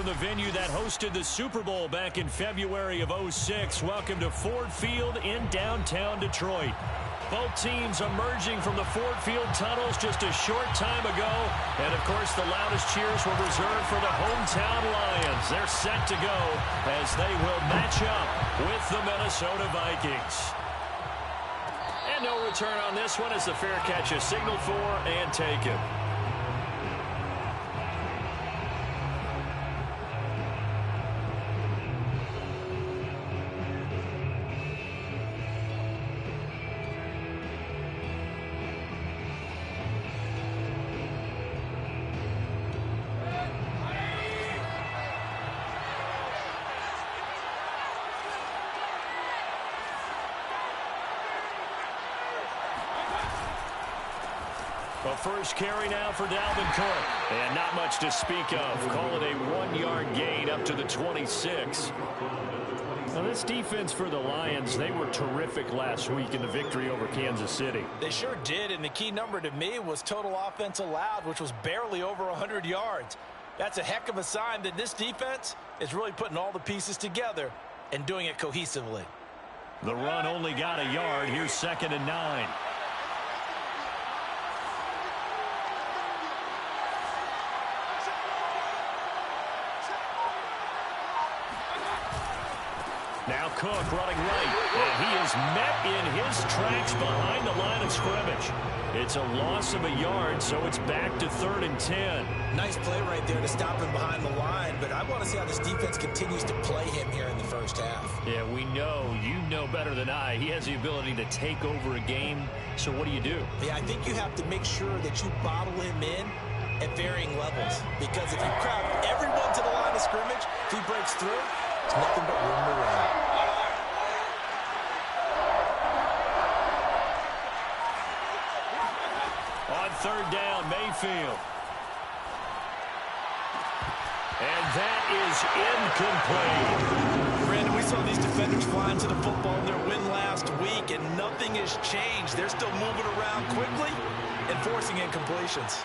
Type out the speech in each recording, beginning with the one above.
from the venue that hosted the Super Bowl back in February of '06. Welcome to Ford Field in downtown Detroit. Both teams emerging from the Ford Field tunnels just a short time ago. And, of course, the loudest cheers were reserved for the hometown Lions. They're set to go as they will match up with the Minnesota Vikings. And no return on this one as the fair catch is signaled for and taken. A first carry now for Dalvin Cook. And not much to speak of. Call it a 1-yard gain up to the 26. Now this defense for the Lions, they were terrific last week in the victory over Kansas City. They sure did, and the key number to me was total offense allowed, which was barely over 100 yards. That's a heck of a sign that this defense is really putting all the pieces together and doing it cohesively. The run only got a yard. Here's 2nd and 9. Now Cook running right, and he is met in his tracks behind the line of scrimmage. It's a loss of a yard, so it's back to 3rd and 10. Nice play right there to stop him behind the line, but I want to see how this defense continues to play him here in the first half. Yeah, we know, you know better than I, he has the ability to take over a game, so what do you do? Yeah, I think you have to make sure that you bottle him in at varying levels, because if you crowd everyone to the line of scrimmage, if he breaks through, it's nothing but room to run. On 3rd down, Mayfield. And that is incomplete. Brandon, we saw these defenders flying to the football in their win last week, and nothing has changed. They're still moving around quickly and forcing incompletions.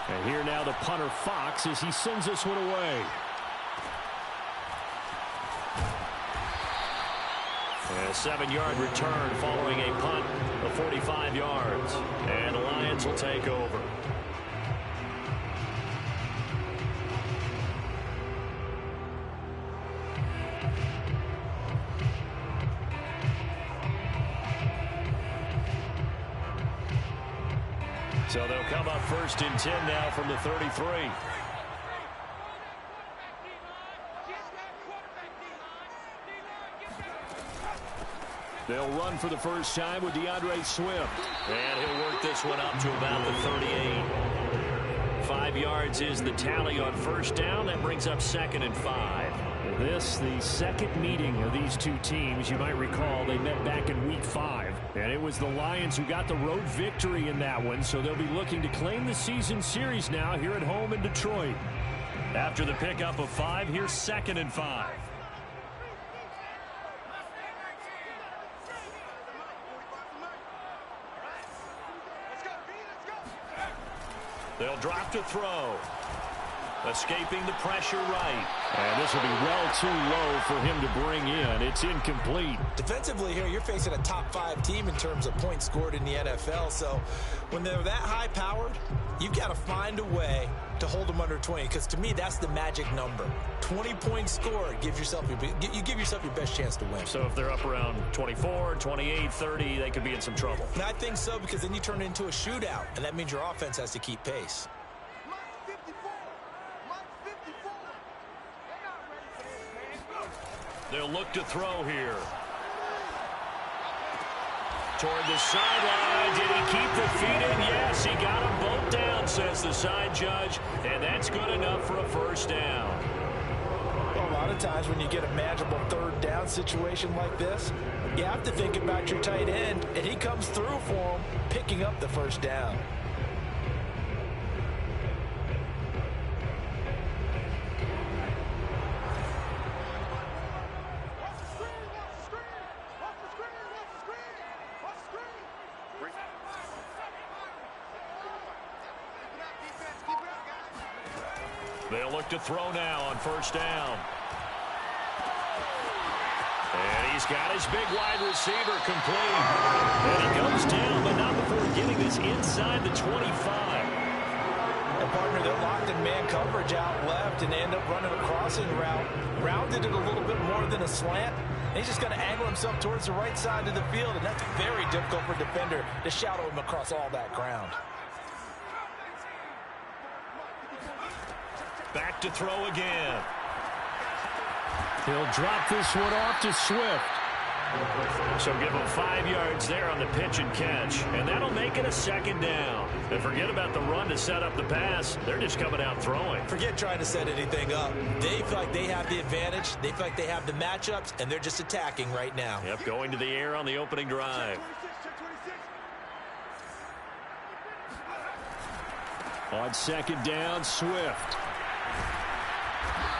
And here now the punter Fox as he sends this one away. And a 7-yard return following a punt of 45 yards. And the Lions will take over. So they'll come up 1st and 10 now from the 33. They'll run for the first time with DeAndre Swift. And he'll work this one up to about the 38. 5 yards is the tally on 1st down. That brings up 2nd and 5. This, the second meeting of these two teams. You might recall they met back in Week 5. And it was the Lions who got the road victory in that one. So they'll be looking to claim the season series now here at home in Detroit. After the pickup of 5, here's 2nd and 5. They'll drop to throw. Escaping the pressure right. And this will be well too low for him to bring in. It's incomplete. Defensively here, you're facing a top 5 team in terms of points scored in the NFL. So when they're that high-powered, you've got to find a way to hold them under 20. Because to me, that's the magic number. 20 points scored gives yourself you give yourself your best chance to win. So if they're up around 24, 28, 30, they could be in some trouble. And I think so, because then you turn it into a shootout, and that means your offense has to keep pace. They'll look to throw here. Toward the sideline. Did he keep the feet in? Yes, he got them both down, says the side judge. And that's good enough for a 1st down. Well, a lot of times when you get a manageable 3rd down situation like this, you have to think about your tight end, and he comes through for him, picking up the 1st down. They'll look to throw now on first down. And he's got his big wide receiver complete. And he goes down, but not before getting this inside the 25. And partner, they're locked in man coverage out left, and they end up running a crossing route. Rounded it a little bit more than a slant. And he's just going to angle himself towards the right side of the field, and that's very difficult for a defender to shadow him across all that ground. Back to throw again. He'll drop this one off to Swift. So give him 5 yards there on the pitch and catch. And that'll make it a second down. And forget about the run to set up the pass. They're just coming out throwing. Forget trying to set anything up. They feel like they have the advantage. They feel like they have the matchups, and they're just attacking right now. Yep, going to the air on the opening drive. On second down, Swift.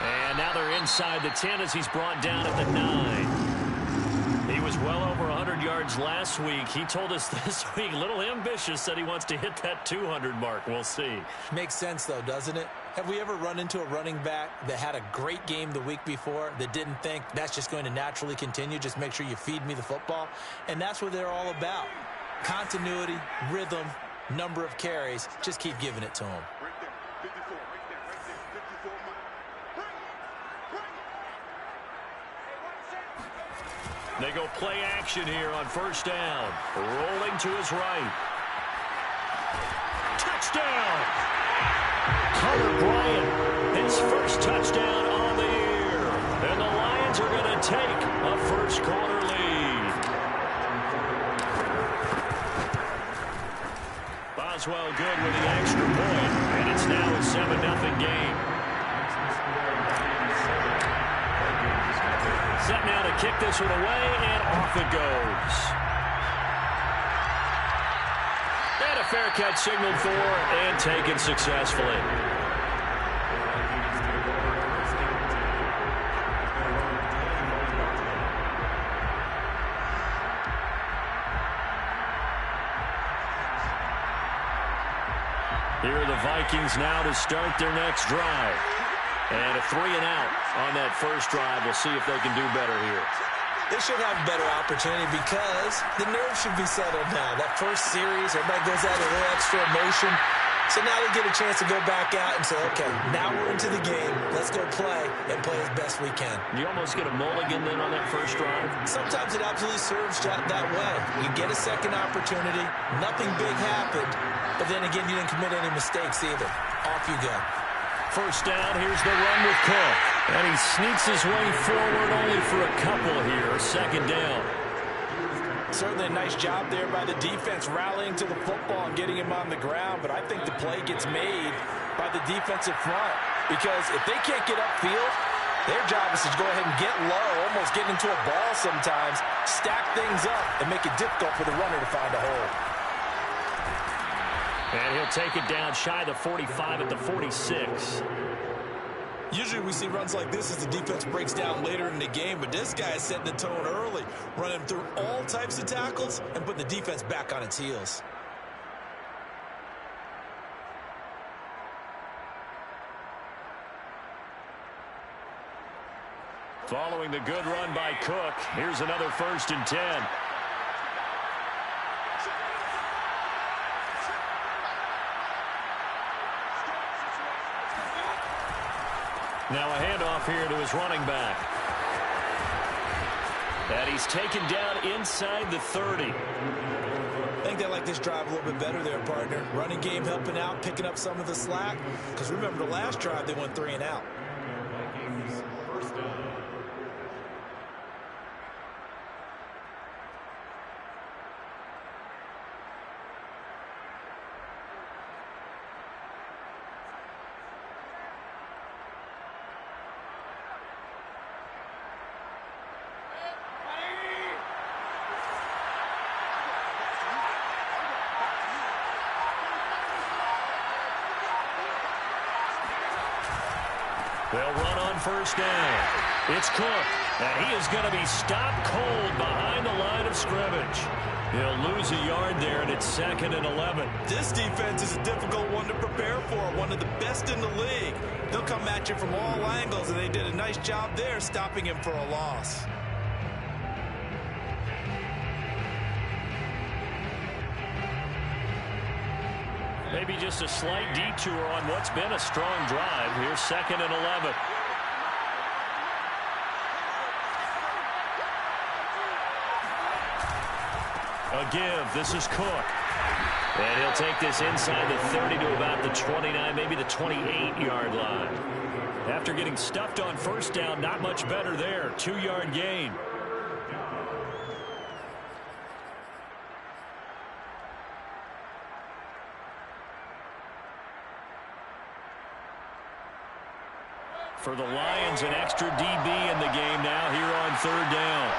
And now they're inside the 10 as he's brought down at the 9. He was well over 100 yards last week. He told us this week, a little ambitious, said he wants to hit that 200 mark. We'll see. Makes sense, though, doesn't it? Have we ever run into a running back that had a great game the week before that didn't think that's just going to naturally continue? Just make sure you feed me the football. And that's what they're all about. Continuity, rhythm, number of carries. Just keep giving it to them. They go play action here on first down. Rolling to his right. Touchdown! Carter Bryant, his first touchdown on the year. And the Lions are going to take a first-quarter lead. Boswell good with the extra point, and it's now a 7-0 game. Set now to kick this one away, and off it goes. And a fair catch signaled for and taken successfully. Here are the Vikings now to start their next drive. And a 3-and-out on that first drive. We'll see if they can do better here. They should have a better opportunity because the nerves should be settled now. That first series, everybody goes out a little extra emotion. So now they get a chance to go back out and say, okay, now we're into the game. Let's go play and play as best we can. You almost get a mulligan then on that first drive? Sometimes it absolutely serves that way. You get a second opportunity. Nothing big happened. But then again, you didn't commit any mistakes either. Off you go. First down, here's the run with Cook. And he sneaks his way forward only for a couple here. Second down. Certainly a nice job there by the defense rallying to the football and getting him on the ground. But I think the play gets made by the defensive front. Because if they can't get upfield, their job is to go ahead and get low, almost get into a ball sometimes, stack things up, and make it difficult for the runner to find a hole. And he'll take it down shy of the 45 at the 46. Usually we see runs like this as the defense breaks down later in the game, but this guy is setting the tone early, running through all types of tackles and putting the defense back on its heels. Following the good run by Cook, here's another 1st and 10. Now a handoff here to his running back. And he's taken down inside the 30. I think they like this drive a little bit better there, partner. Running game helping out, picking up some of the slack. Because remember, the last drive they went 3-and-out. They'll run on first down. It's Cook, and he is going to be stopped cold behind the line of scrimmage. He'll lose a yard there, and it's 2nd and 11. This defense is a difficult one to prepare for, one of the best in the league. They'll come at you from all angles, and they did a nice job there stopping him for a loss. Maybe just a slight detour on what's been a strong drive. Here's 2nd and 11. A give. This is Cook. And he'll take this inside the 30 to about the 29, maybe the 28-yard line. After getting stuffed on first down, not much better there. 2-yard gain. For the Lions, an extra DB in the game now here on 3rd down.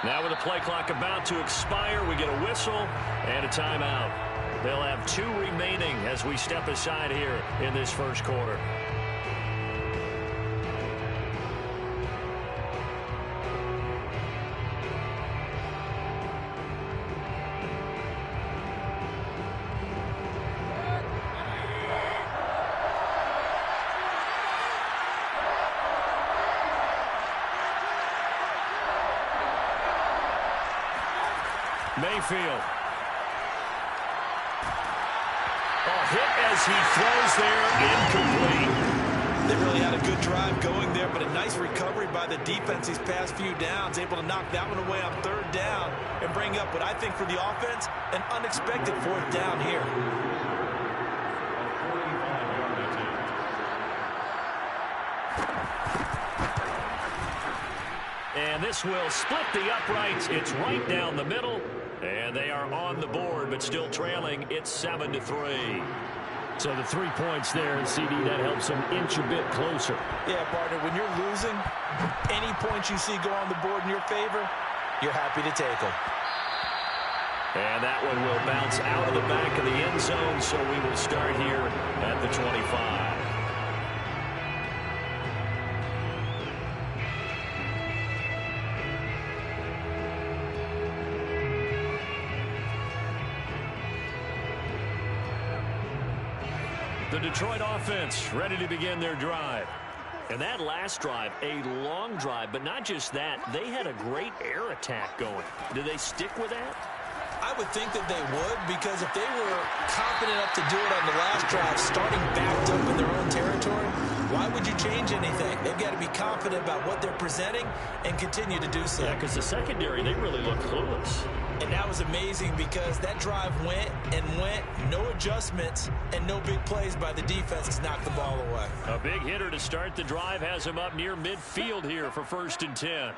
Now with the play clock about to expire, we get a whistle and a timeout. They'll have 2 remaining as we step aside here in this first quarter. Mayfield. A hit as he throws there, incomplete. They really had a good drive going there, but a nice recovery by the defense these past few downs, able to knock that one away on 3rd down and bring up what I think for the offense, an unexpected 4th down here. And this will split the uprights. It's right down the middle. And they are on the board, but still trailing. It's 7-3. So the 3 points there, and CD, that helps them inch a bit closer. Yeah, partner, when you're losing, any points you see go on the board in your favor, you're happy to take them. And that one will bounce out of the back of the end zone, so we will start here at the 25. The Detroit offense ready to begin their drive. And that last drive, a long drive, but not just that, they had a great air attack going. Do they stick with that? I would think that they would, because if they were confident enough to do it on the last drive, starting backed up in their own territory, why would you change anything? They've got to be confident about what they're presenting and continue to do so. Yeah, because the secondary, they really look clueless. And that was amazing because that drive went and went, no adjustments, and no big plays by the defense to knock the ball away. A big hitter to start the drive has him up near midfield here for 1st and 10.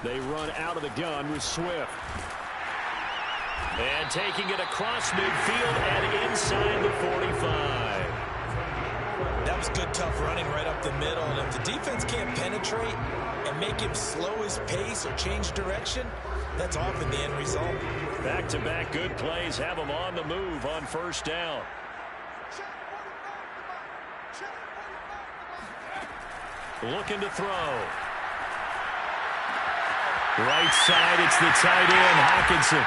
They run out of the gun with Swift. And taking it across midfield and inside the 45. That was good, tough running right up the middle. And if the defense can't penetrate and make him slow his pace or change direction, that's often the end result. Back-to-back good plays have him on the move on 1st down. Looking to throw. Right side, it's the tight end, Hawkinson.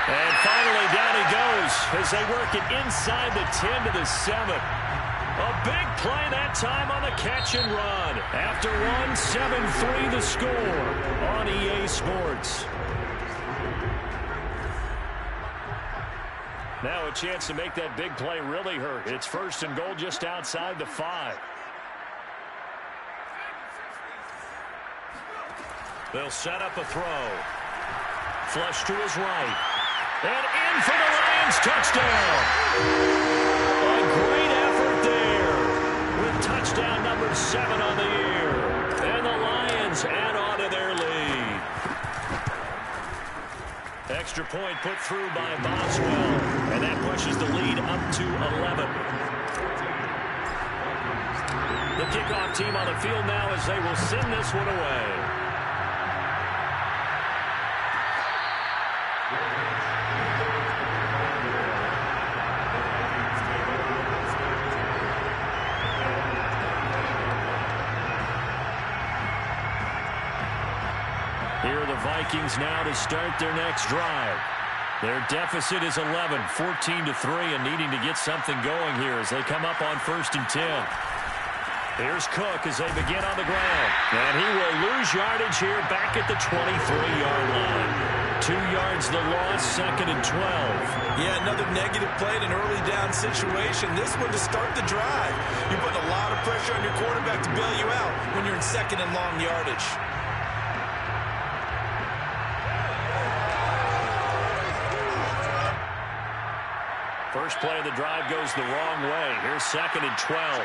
And finally, down he goes as they work it inside the 10 to the 7. A big play that time on the catch and run. After one, 7-3 the score on EA Sports. Now a chance to make that big play really hurt. It's 1st and goal just outside the 5. They'll set up a throw. Flush to his right. And in for the Lions touchdown. A great effort there with touchdown number 7 on the year. And the Lions add on to their lead. Extra point put through by Boswell. And that pushes the lead up to 11. The kickoff team on the field now as they will send this one away. Vikings now to start their next drive. Their deficit is 11, 14-3, and needing to get something going here as they come up on 1st and 10. Here's Cook as they begin on the ground. And he will lose yardage here back at the 23-yard line. 2 yards the loss, 2nd and 12. Yeah, another negative play in an early down situation. This one to start the drive. You're putting a lot of pressure on your quarterback to bail you out when you're in 2nd and long yardage. First play of the drive goes the wrong way. Here's 2nd and 12.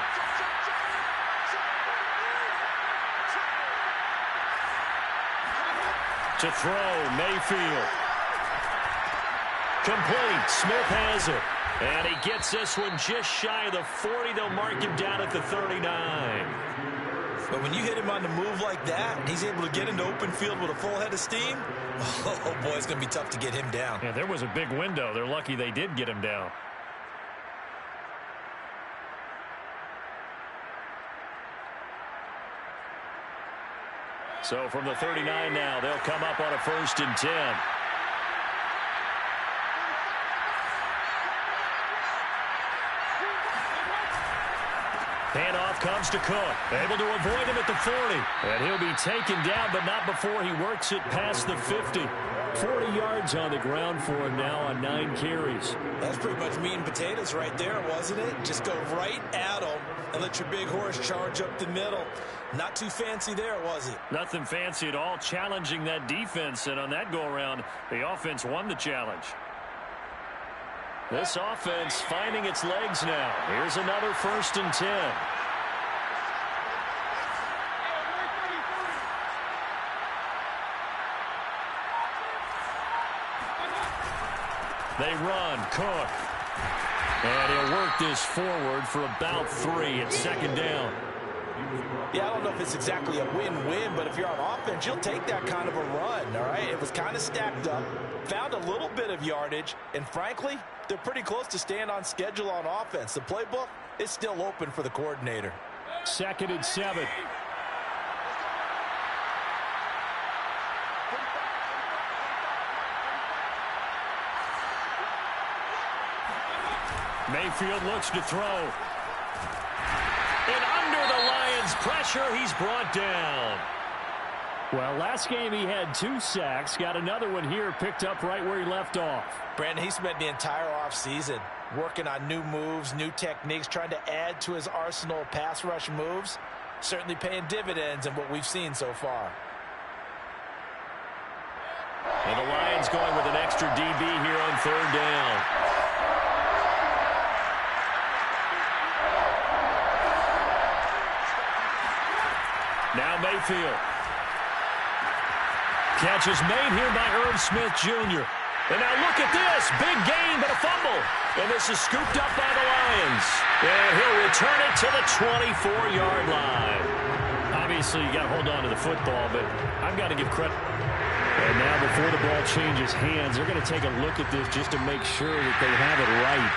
To throw, Mayfield. Complete. Smith has it. And he gets this one just shy of the 40. They'll mark him down at the 39. But when you hit him on the move like that, and he's able to get into open field with a full head of steam, oh boy, it's going to be tough to get him down. Yeah, there was a big window. They're lucky they did get him down. So from the 39 now, they'll come up on a 1st and 10. Handoff comes to Cook. Able to avoid him at the 40. And he'll be taken down, but not before he works it past the 50. 40 yards on the ground for him now on 9 carries. That's pretty much meat and potatoes right there, wasn't it? Just go right at him and let your big horse charge up the middle. Not too fancy there, was it? Nothing fancy at all, challenging that defense. And on that go-around, the offense won the challenge. This offense finding its legs now. Here's another 1st and 10. They run, Cook. And he'll work this forward for about 3 at 2nd down. Yeah, I don't know if it's exactly a win-win, but if you're on offense, you'll take that kind of a run, all right? It was kind of stacked up, found a little bit of yardage, and frankly, they're pretty close to staying on schedule on offense. The playbook is still open for the coordinator. 2nd and 7. Mayfield looks to throw. And under the Lions' pressure, he's brought down. Well, last game he had 2 sacks. Got another one here, picked up right where he left off. Brandon, he spent the entire offseason working on new moves, new techniques, trying to add to his arsenal of pass rush moves. Certainly paying dividends in what we've seen so far. And the Lions going with an extra DB here on 3rd down. Now Mayfield. Catch is made here by Irv Smith Jr. And now look at this. Big gain, but a fumble. And this is scooped up by the Lions. And he'll return it to the 24-yard line. Obviously, you got to hold on to the football, but I've got to give credit. And now before the ball changes hands, they're going to take a look at this just to make sure that they have it right.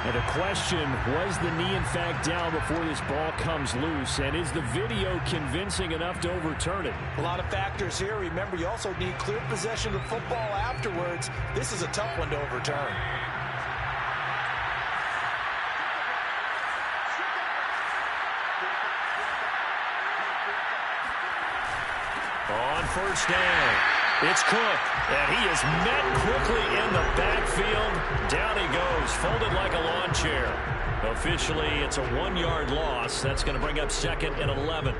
And the question, was the knee in fact down before this ball comes loose? And is the video convincing enough to overturn it? A lot of factors here. Remember, you also need clear possession of football afterwards. This is a tough one to overturn. On 1st down, it's Cook, and he is met quickly in the backfield. Down he goes, folded like a lawn chair. Officially, it's a 1-yard loss. That's going to bring up 2nd and 11.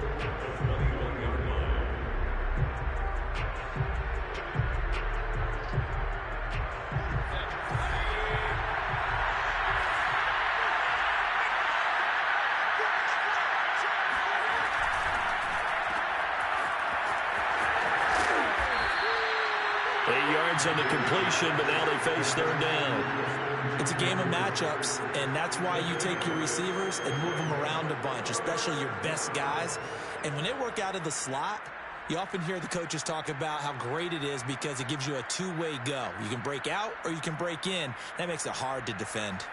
On the completion, but now they face 3rd down. It's a game of matchups, and that's why you take your receivers and move them around a bunch, especially your best guys. And when they work out of the slot, you often hear the coaches talk about how great it is because it gives you a two-way go. You can break out or you can break in. That makes it hard to defend.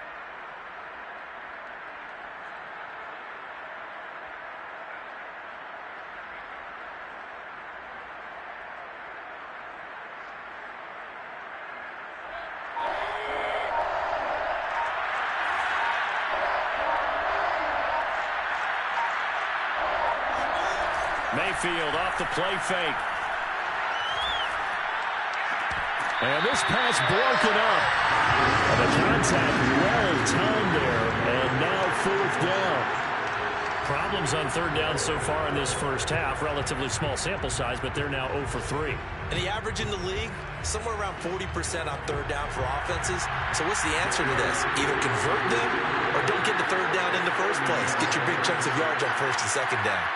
Mayfield off the play fake. And this pass broken up. And the contact well timed there. And now 4th down. Problems on 3rd down so far in this first half. Relatively small sample size, but they're now 0 for 3. And the average in the league, somewhere around 40% on 3rd down for offenses. So what's the answer to this? Either convert them or don't get the 3rd down in the first place. Get your big chunks of yards on 1st and 2nd down.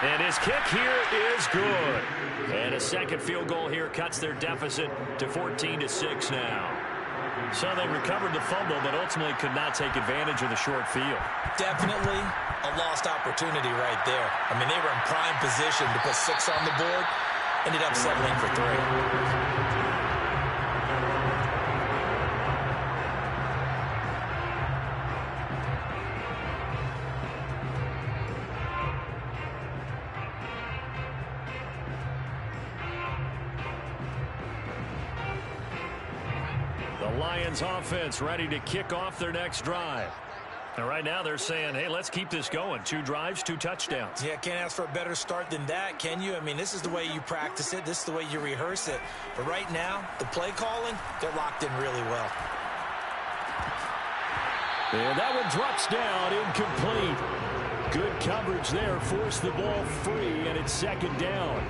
And his kick here is good. And a second field goal here cuts their deficit to 14-6 now. So they recovered the fumble, but ultimately could not take advantage of the short field. Definitely a lost opportunity right there. I mean, they were in prime position to put 6 on the board. Ended up settling for 3. Lions offense ready to kick off their next drive. And right now they're saying, hey, let's keep this going. 2 drives, 2 touchdowns. Yeah, can't ask for a better start than that, can you? I mean, this is the way you practice it. This is the way you rehearse it. But right now, the play calling, they're locked in really well. And that one drops down, incomplete. Good coverage there, forced the ball free, and it's 2nd down.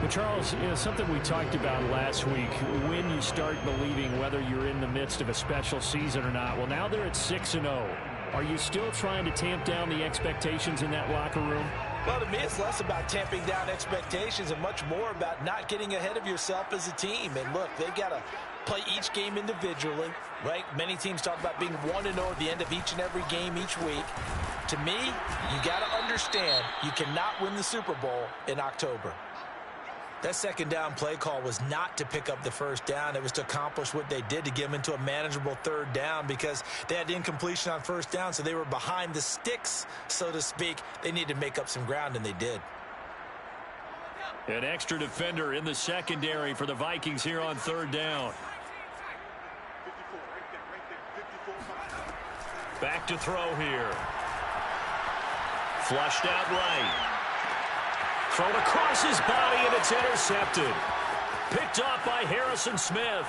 Well, Charles, something we talked about last week, when you start believing whether you're in the midst of a special season or not. Well, now they're at 6-0. Are you still trying to tamp down the expectations in that locker room? Well, to me, it's less about tamping down expectations and much more about not getting ahead of yourself as a team. And look, they've got to play each game individually, right? Many teams talk about being 1-0 at the end of each and every game each week. To me, you got to understand you cannot win the Super Bowl in October. That 2nd down play call was not to pick up the 1st down. It was to accomplish what they did to get them into a manageable 3rd down because they had incompletion on 1st down, so they were behind the sticks, so to speak. They needed to make up some ground, and they did. An extra defender in the secondary for the Vikings here on 3rd down. Back to throw here. Flushed out right. Thrown across his body, and it's intercepted. Picked off by Harrison Smith.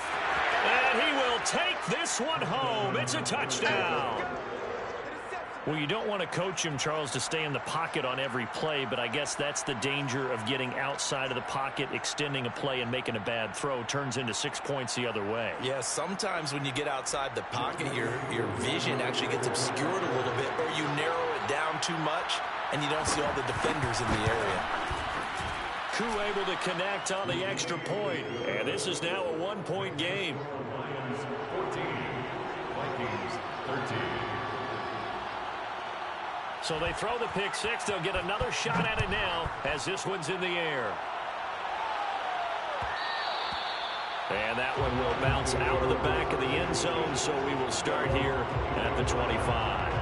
And he will take this one home. It's a touchdown. Well, you don't want to coach him, Charles, to stay in the pocket on every play, but I guess that's the danger of getting outside of the pocket, extending a play, and making a bad throw. Turns into 6 points the other way. Yeah, sometimes when you get outside the pocket, your vision actually gets obscured a little bit, or you narrow it down too much, and you don't see all the defenders in the area. Koo able to connect on the extra point, and this is now a 1-point game. Lions 14, Vikings 13. So they throw the pick 6. They'll get another shot at it now as this one's in the air. And that one will bounce out of the back of the end zone, so we will start here at the 25.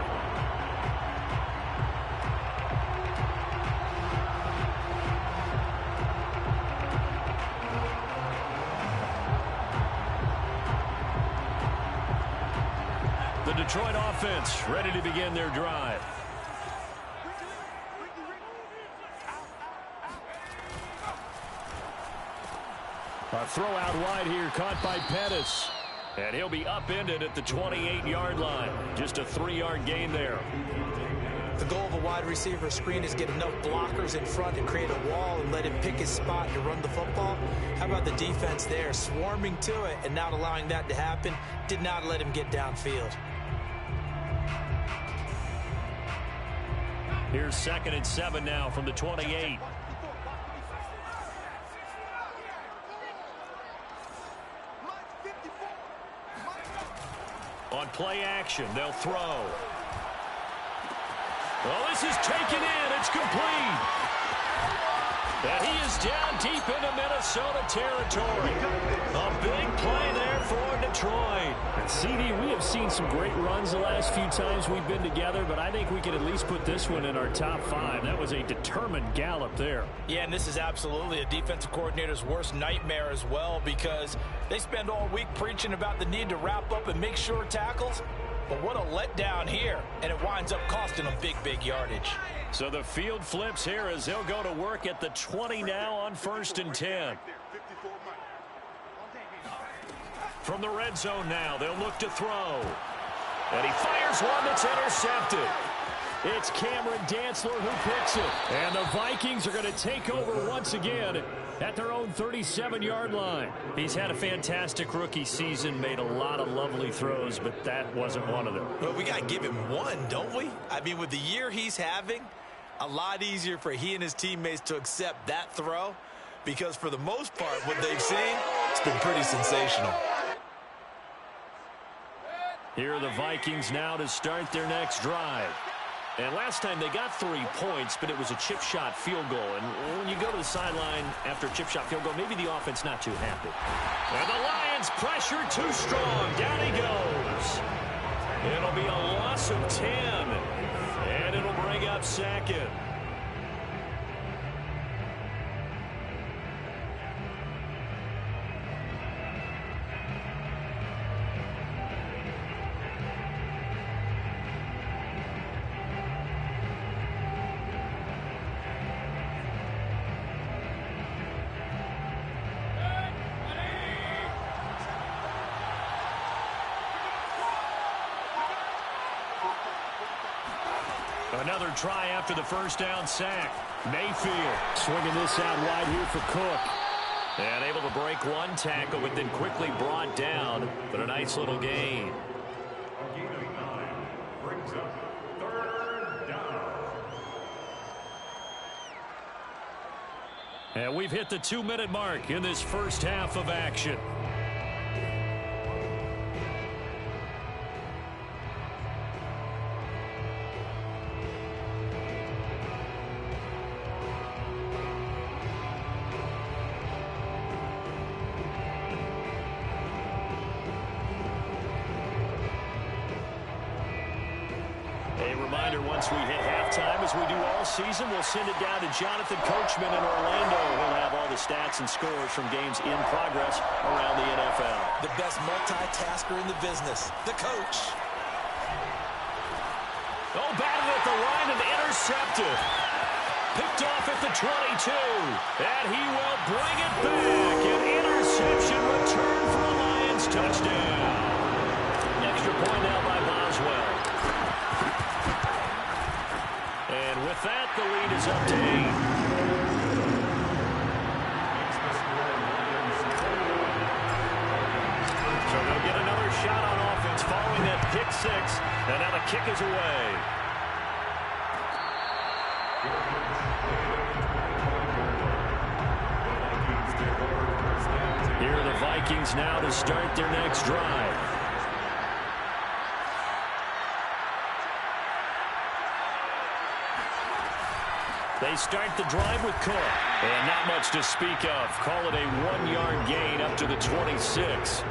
The Detroit offense ready to begin their drive. A throw out wide here caught by Pettis. And he'll be upended at the 28-yard line. Just a 3-yard gain there. The goal of a wide receiver screen is get enough blockers in front to create a wall and let him pick his spot to run the football. How about the defense there, swarming to it and not allowing that to happen? Did not let him get downfield. Here's 2nd and 7 now from the 28. On play action, they'll throw. Well, this is taken in. It's complete. And he is down deep into Minnesota territory. A big play there for Detroit. And CD, we have seen some great runs the last few times we've been together, but I think we can at least put this one in our top 5. That was a determined gallop there. Yeah, and this is absolutely a defensive coordinator's worst nightmare as well, because they spend all week preaching about the need to wrap up and make sure tackles. But what a letdown here, and it winds up costing them big yardage. So the field flips here as they'll go to work at the 20 now on 1st and 10. From the red zone now, they'll look to throw. And he fires one that's intercepted. It's Cameron Dantzler who picks it. And the Vikings are going to take over once again at their own 37-yard line. He's had a fantastic rookie season, made a lot of lovely throws, but that wasn't one of them. Well, we got to give him one, don't we? I mean, with the year he's having, a lot easier for he and his teammates to accept that throw, because for the most part, what they've seen, it's been pretty sensational. Here are the Vikings now to start their next drive. And last time they got 3 points, but it was a chip shot field goal. And when you go to the sideline after a chip shot field goal, maybe the offense not too happy. And the Lions pressure too strong. Down he goes. It'll be a loss of 10. And it'll bring up 2nd. Another try after the first down sack. Mayfield swinging this out wide here for Cook. And able to break one tackle, but then quickly brought down. But a nice little gain. A gain of 9 brings up 3rd down. And we've hit the 2-minute mark in this first half of action. Once we hit halftime, as we do all season, we'll send it down to Jonathan Coachman in Orlando. He'll have all the stats and scores from games in progress around the NFL. The best multitasker in the business, the coach. Oh, batted at the line and intercepted. Picked off at the 22. And he will bring it back. An interception return for a Lions touchdown. Extra point now by Boswell. And with that, the lead is up to 8. So they'll get another shot on offense following that pick 6. And now the kick is away. Here are the Vikings now to start their next drive. They start the drive with Cook. And not much to speak of. Call it a 1-yard gain up to the 26.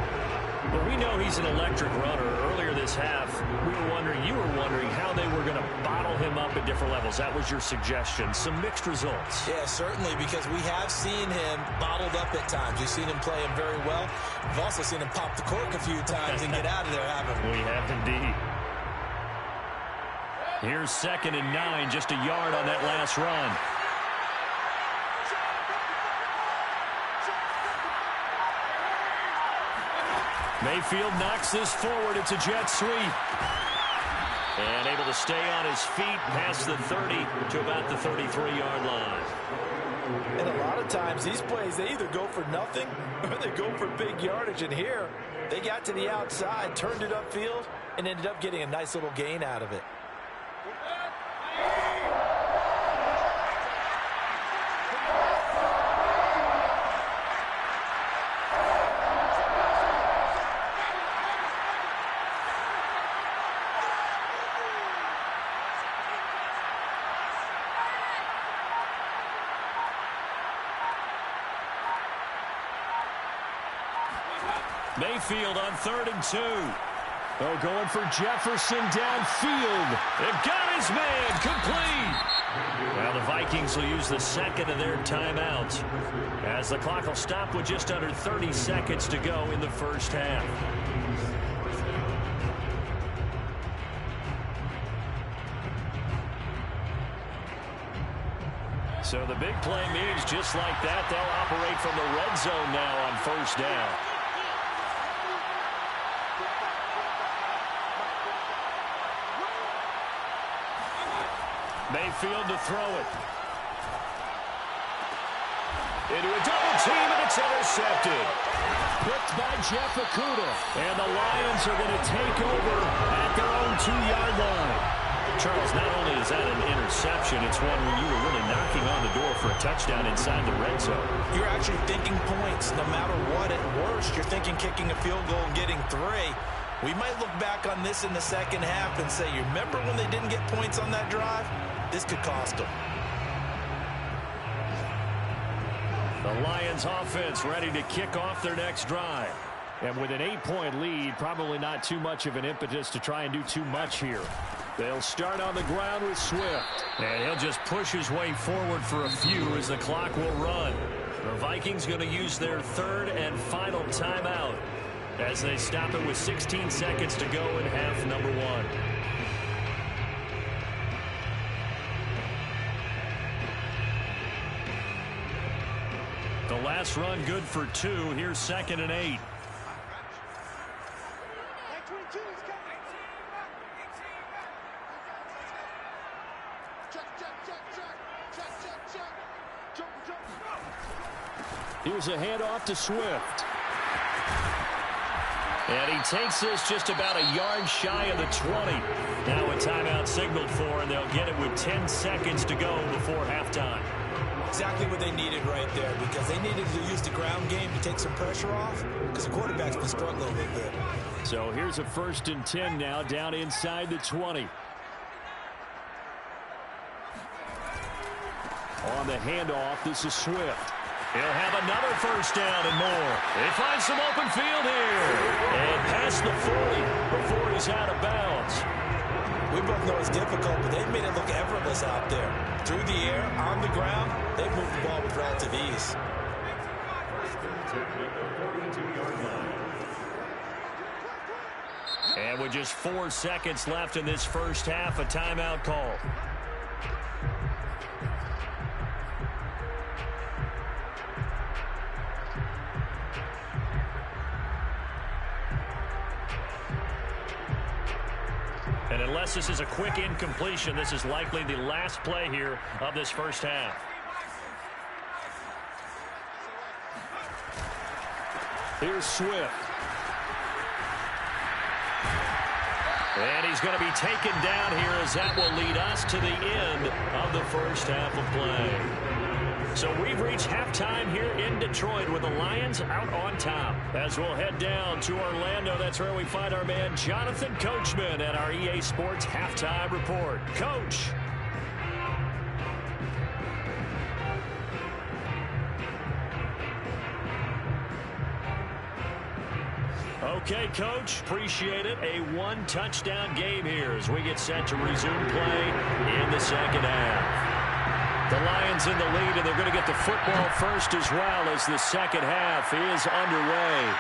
But we know he's an electric runner. Earlier this half, you were wondering how they were going to bottle him up at different levels. That was your suggestion. Some mixed results. Yeah, certainly, because we have seen him bottled up at times. We've seen him play him very well. We've also seen him pop the cork a few times and get out of there, haven't we? We have indeed. Here's 2nd and 9, just a yard on that last run. Mayfield knocks this forward. It's a jet sweep. And able to stay on his feet past the 30 to about the 33-yard line. And a lot of times these plays, they either go for nothing or they go for big yardage. And here, they got to the outside, turned it upfield, and ended up getting a nice little gain out of it. Mayfield on 3rd and 2. Oh, going for Jefferson downfield. They've got his man complete. Well, the Vikings will use the 2nd of their timeouts as the clock will stop with just under 30 seconds to go in the first half. So the big play means just like that, they'll operate from the red zone now on first down. Mayfield to throw it. Into a double team, and it's intercepted. Picked by Jeff Okudah. And the Lions are going to take over at their own 2-yard line. Charles, not only is that an interception, it's one where you were really knocking on the door for a touchdown inside the red zone. You're actually thinking points no matter what. At worst, you're thinking kicking a field goal and getting 3. We might look back on this in the second half and say, you remember when they didn't get points on that drive? This could cost them. The Lions offense ready to kick off their next drive. And with an 8-point lead, probably not too much of an impetus to try and do too much here. They'll start on the ground with Swift. And he'll just push his way forward for a few as the clock will run. The Vikings going to use their 3rd and final timeout as they stop it with 16 seconds to go in half number 1. The last run good for 2. Here's 2nd and 8. Here's a handoff to Swift. And he takes this just about a yard shy of the 20. Now a timeout signaled for, and they'll get it with 10 seconds to go before halftime. Exactly what they needed right there, because they needed to use the ground game to take some pressure off, because the quarterback's been struggling a little bit. So here's a 1st and 10 now, down inside the 20. On the handoff, this is Swift. He'll have another 1st down and more. They find some open field here. And past the 40 before he's out of bounds. We both know it's difficult, but they've made it look effortless out there. Through the air, on the ground, they've moved the ball with relative ease. And with just 4 seconds left in this first half, a timeout call. And unless this is a quick incompletion, this is likely the last play here of this first half. Here's Swift. And he's going to be taken down here as that will lead us to the end of the first half of play. So we've reached halftime here in Detroit with the Lions out on top. As we'll head down to Orlando, that's where we find our man Jonathan Coachman at our EA Sports Halftime Report. Coach. Okay, Coach, appreciate it. A 1-touchdown game here as we get set to resume play in the second half. The Lions in the lead, and they're going to get the football first as well as the second half is underway.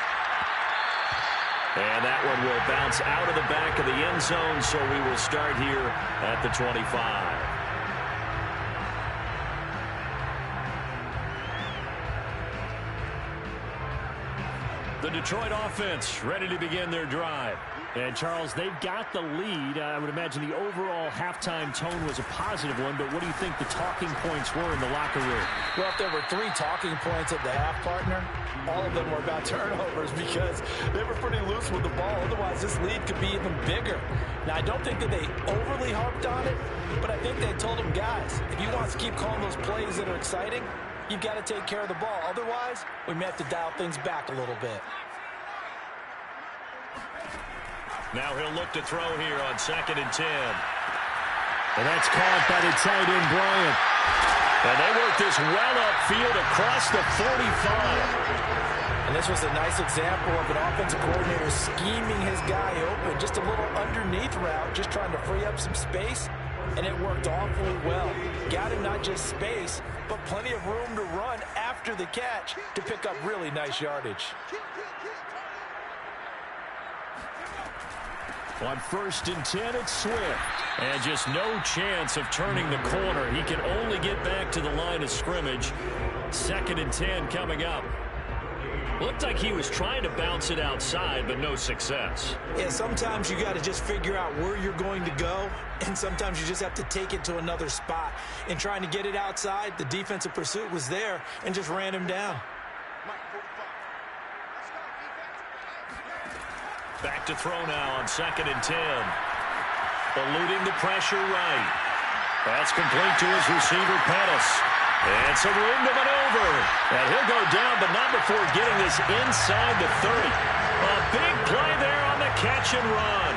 And that one will bounce out of the back of the end zone, so we will start here at the 25. The Detroit offense ready to begin their drive. And, Charles, they've got the lead. I would imagine the overall halftime tone was a positive one, but what do you think the talking points were in the locker room? Well, if there were 3 talking points at the half, partner, all of them were about turnovers because they were pretty loose with the ball. Otherwise, this lead could be even bigger. Now, I don't think that they overly harped on it, but I think they told them, guys, if you want us to keep calling those plays that are exciting, you've got to take care of the ball. Otherwise, we may have to dial things back a little bit. Now he'll look to throw here on 2nd and 10. And that's caught by the tight end, Bryant. And they work this well upfield across the 45. And this was a nice example of an offensive coordinator scheming his guy open. Just a little underneath route, just trying to free up some space. And it worked awfully well. Got him not just space, but plenty of room to run after the catch to pick up really nice yardage. On 1st and 10, it's Swift. And just no chance of turning the corner. He can only get back to the line of scrimmage. 2nd and 10 coming up. Looked like he was trying to bounce it outside, but no success. Yeah, sometimes you got to just figure out where you're going to go, and sometimes you just have to take it to another spot. In trying to get it outside, the defensive pursuit was there and just ran him down. Back to throw now on 2nd and 10. Eluding the pressure right. That's complete to his receiver, Pettis. And some room to maneuver. And he'll go down, but not before getting this inside the 30. A big play there on the catch and run.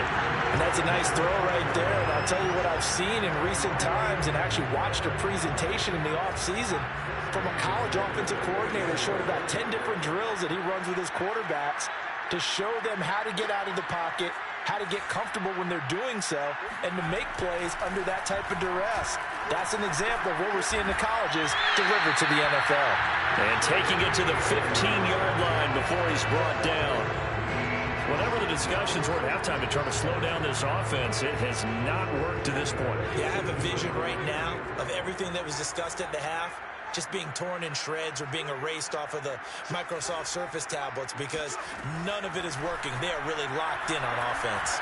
And that's a nice throw right there. And I'll tell you what I've seen in recent times and actually watched a presentation in the offseason from a college offensive coordinator. Showed about 10 different drills that he runs with his quarterbacks to show them how to get out of the pocket, how to get comfortable when they're doing so, and to make plays under that type of duress. That's an example of what we're seeing the colleges deliver to the NFL. And taking it to the 15-yard line before he's brought down. Whatever the discussions were at halftime to try to slow down this offense, it has not worked to this point. Yeah, I have a vision right now of everything that was discussed at the half just being torn in shreds or being erased off of the Microsoft Surface tablets because none of it is working. They are really locked in on offense.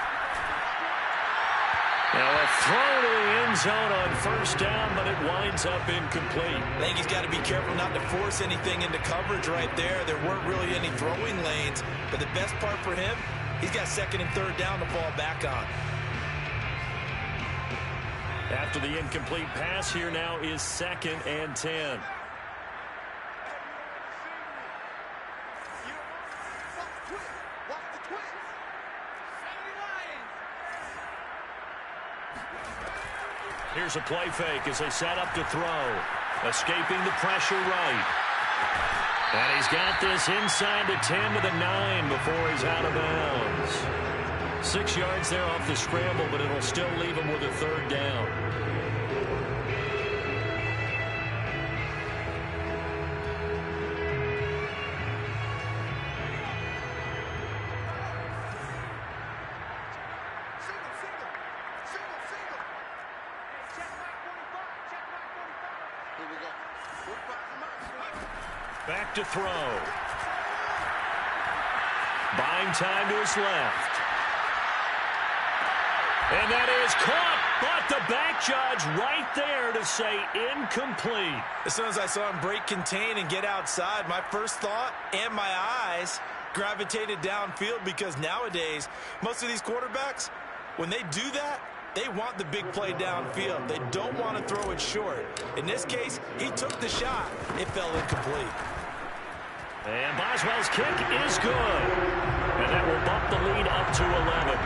Now a throw to the end zone on 1st down, but it winds up incomplete. I think he's got to be careful not to force anything into coverage right there. There weren't really any throwing lanes, but the best part for him, he's got 2nd and 3rd down to fall back on. After the incomplete pass, here now is 2nd and 10. Here's a play fake as they set up to throw. Escaping the pressure right. And he's got this inside the 10 to the 9 before he's out of bounds. 6 yards there off the scramble, but it'll still leave him with a 3rd down. Back to throw. Buying time to his left. And that is caught, but the back judge right there to say incomplete. As soon as I saw him break contain and get outside, my first thought and my eyes gravitated downfield because nowadays, most of these quarterbacks, when they do that, they want the big play downfield. They don't want to throw it short. In this case, he took the shot. It fell incomplete. And Boswell's kick is good. And that will bump the lead up to 11.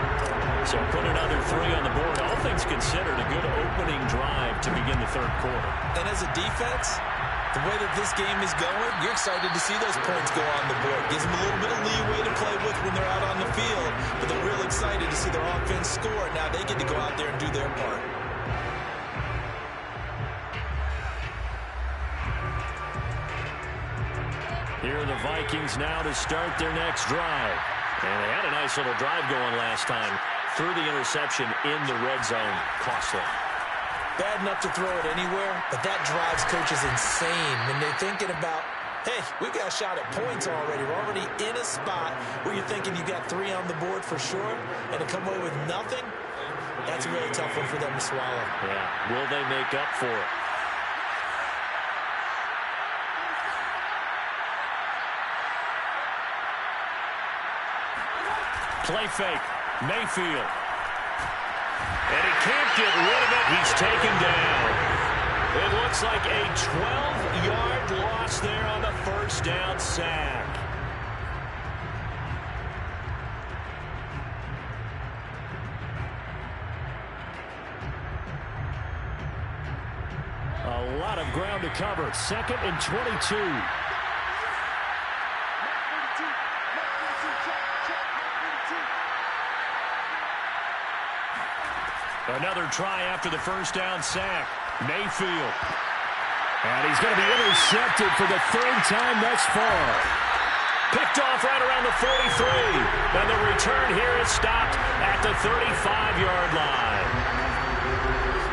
So put another 3 on the board. All things considered, a good opening drive to begin the 3rd quarter. And as a defense, the way that this game is going, you're excited to see those points go on the board. Gives them a little bit of leeway to play with when they're out on the field. But they're real excited to see their offense score. Now they get to go out there and do their part. Here are the Vikings now to start their next drive. And they had a nice little drive going last time. Threw the interception in the red zone. Costly. Bad enough to throw it anywhere, but that drives coaches insane when they're thinking about, hey, we've got a shot at points already. We're already in a spot where you're thinking you got 3 on the board for sure, and to come away with nothing, that's a really tough one for them to swallow. Yeah, will they make up for it? Play fake. Mayfield. And he can't get rid of it. He's taken down. It looks like a 12-yard loss there on the 1st down sack. A lot of ground to cover. 2nd and 22. Another try after the 1st down sack. Mayfield. And he's going to be intercepted for the 3rd time thus far. Picked off right around the 43. And the return here is stopped at the 35-yard line.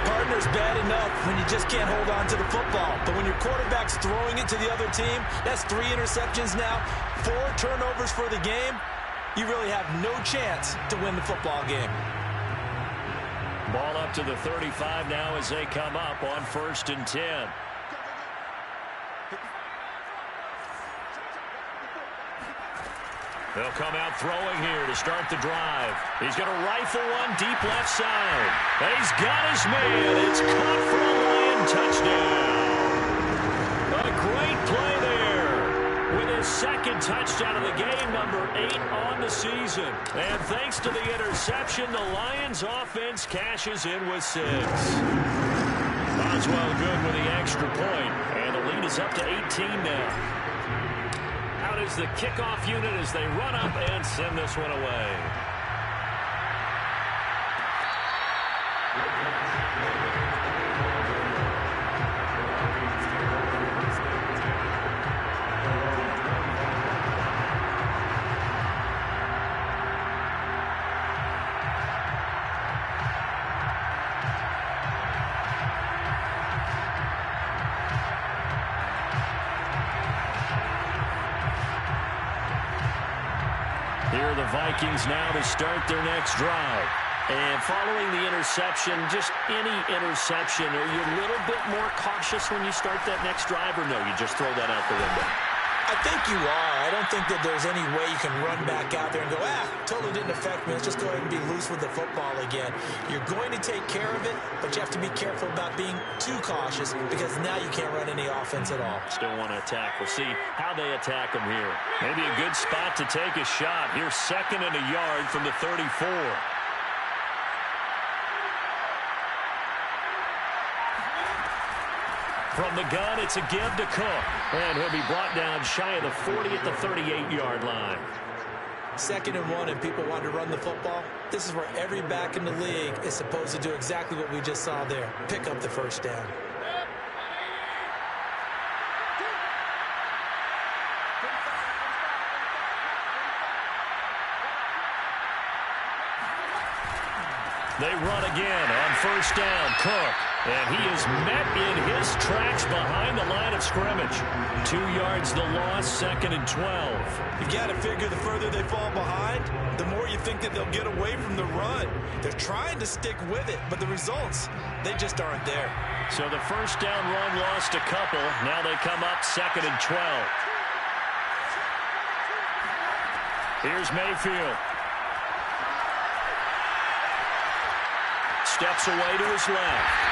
Partner's bad enough when you just can't hold on to the football. But when your quarterback's throwing it to the other team, that's 3 interceptions now, 4 turnovers for the game. You really have no chance to win the football game. Ball up to the 35 now as they come up on 1st and 10. They'll come out throwing here to start the drive. He's going to rifle one deep left side. And he's got his man. It's caught for a Lion touchdown. A great play there with his 2nd touchdown of the game, number 8 on the season. And thanks to the interception, the Lions offense cashes in with 6. Boswell good with the extra point, and the lead is up to 18 now. Out is the kickoff unit as they run up and send this one away. Here are the Vikings now to start their next drive. And following the interception, just any interception, are you a little bit more cautious when you start that next drive, or no, you just throw that out the window? I think you are. I don't think that there's any way you can run back out there and go, totally didn't affect me. Let's just go ahead and be loose with the football again. You're going to take care of it, but you have to be careful about being too cautious because now you can't run any offense at all. Still want to attack. We'll see how they attack them here. Maybe a good spot to take a shot. Here's 2nd and a yard from the 34. From the gun, it's a give to Cook. And he'll be brought down shy of the 40 at the 38-yard line. 2nd and 1, and people want to run the football. This is where every back in the league is supposed to do exactly what we just saw there. Pick up the 1st down. They run again on 1st down. Cook. And he is met in his tracks behind the line of scrimmage. 2 yards the loss, 2nd and 12. You've got to figure the further they fall behind, the more you think that they'll get away from the run. They're trying to stick with it, but the results, they just aren't there. So the 1st down run lost a couple. Now they come up 2nd and 12. Here's Mayfield. Steps away to his left.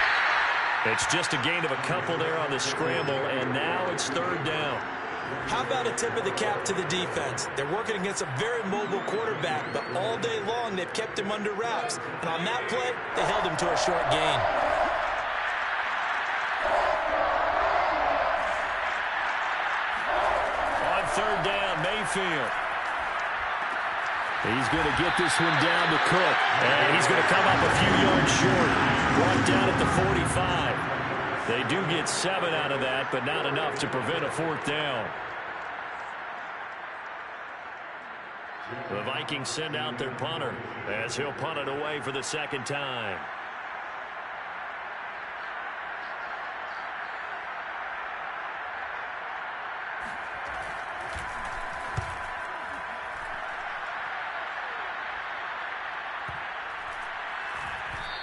It's just a gain of a couple there on the scramble, and now it's 3rd down. How about a tip of the cap to the defense? They're working against a very mobile quarterback, but all day long they've kept him under wraps. And on that play, they held him to a short gain. On 3rd down, Mayfield. He's going to get this one down to Cook. And he's going to come up a few yards short. Brought down at the 45. They do get 7 out of that, but not enough to prevent a 4th down. The Vikings send out their punter as he'll punt it away for the 2nd time.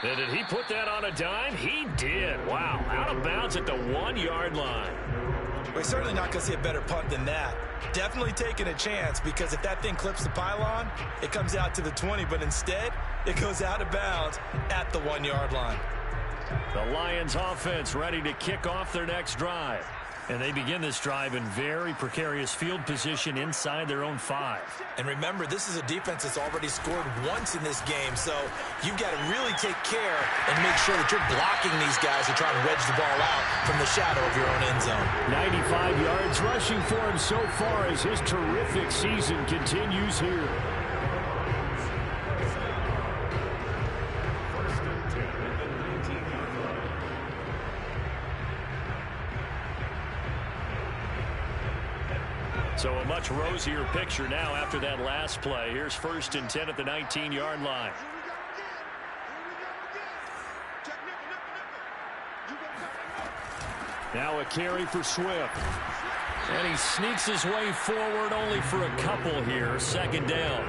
And did he put that on a dime? He did. Wow. Out of bounds at the 1-yard line. We're certainly not going to see a better punt than that. Definitely taking a chance, because if that thing clips the pylon, it comes out to the 20, but instead it goes out of bounds at the 1-yard line. The Lions offense ready to kick off their next drive. And they begin this drive in very precarious field position inside their own 5. And remember, this is a defense that's already scored once in this game, so you've got to really take care and make sure that you're blocking these guys who try to wedge the ball out from the shadow of your own end zone. 95 yards rushing for him so far as his terrific season continues here. So a much rosier picture now after that last play. Here's 1st and 10 at the 19-yard line. Now a carry for Swift. And he sneaks his way forward only for a couple here. 2nd down.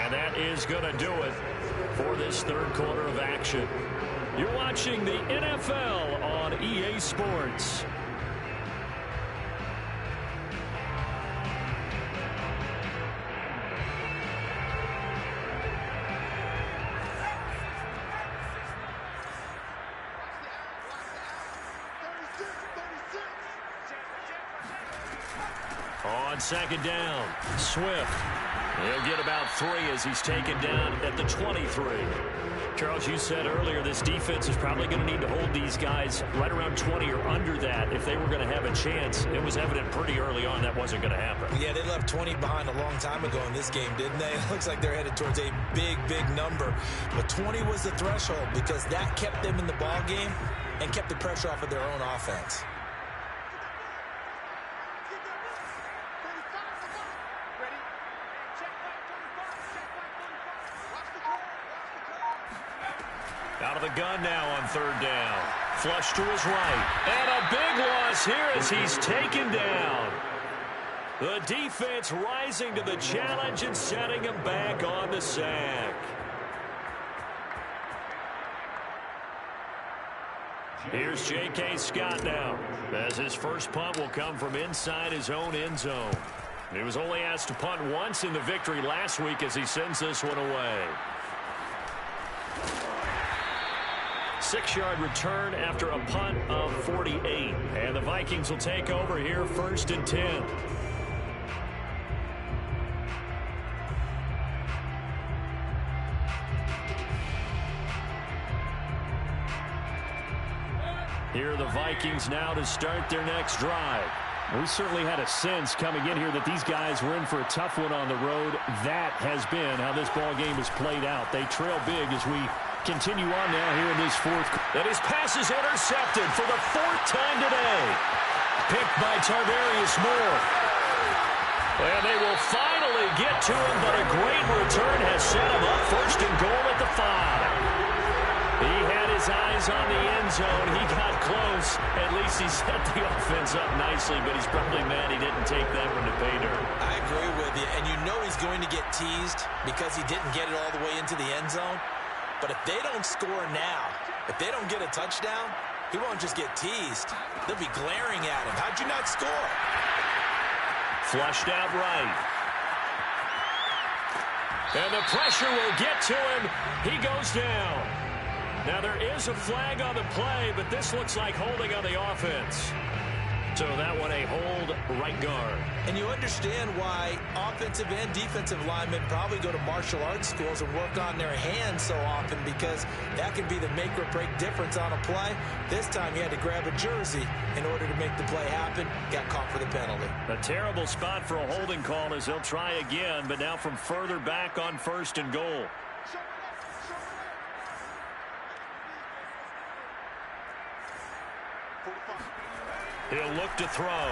And that is going to do it for this 3rd quarter of action. You're watching the NFL on EA Sports. On 2nd down, Swift. He'll get about 3 as he's taken down at the 23. Charles, you said earlier this defense is probably going to need to hold these guys right around 20 or under that if they were going to have a chance. It was evident pretty early on that wasn't going to happen. Yeah, they left 20 behind a long time ago in this game, didn't they? It looks like they're headed towards a big, big number. But 20 was the threshold because that kept them in the ball game and kept the pressure off of their own offense. Out of the gun now on 3rd down. Flush to his right. And a big loss here as he's taken down. The defense rising to the challenge and setting him back on the sack. Here's J.K. Scott now, as his first punt will come from inside his own end zone. He was only asked to punt once in the victory last week as he sends this one away. 6-yard return after a punt of 48. And the Vikings will take over here 1st and 10. Here are the Vikings now to start their next drive. We certainly had a sense coming in here that these guys were in for a tough one on the road. That has been how this ball game has played out. They trail big as we continue on now here in this 4th. And his pass is intercepted for the 4th time today. Picked by Tarvarius Moore. And they will finally get to him, but a great return has set him up 1st and goal at the 5. He had his eyes on the end zone. He got close. At least he set the offense up nicely, but he's probably mad he didn't take that one to pay dirt. I agree with you, and you know he's going to get teased because he didn't get it all the way into the end zone. But if they don't score now, if they don't get a touchdown, he won't just get teased. They'll be glaring at him. How'd you not score? Flushed out right. And the pressure will get to him. He goes down. Now there is a flag on the play, but this looks like holding on the offense. So that one a hold right guard. And you understand why offensive and defensive linemen probably go to martial arts schools and work on their hands so often, because that can be the make or break difference on a play. This time he had to grab a jersey in order to make the play happen. Got caught for the penalty. A terrible spot for a holding call as they'll try again, but now from further back on 1st and goal. He'll look to throw.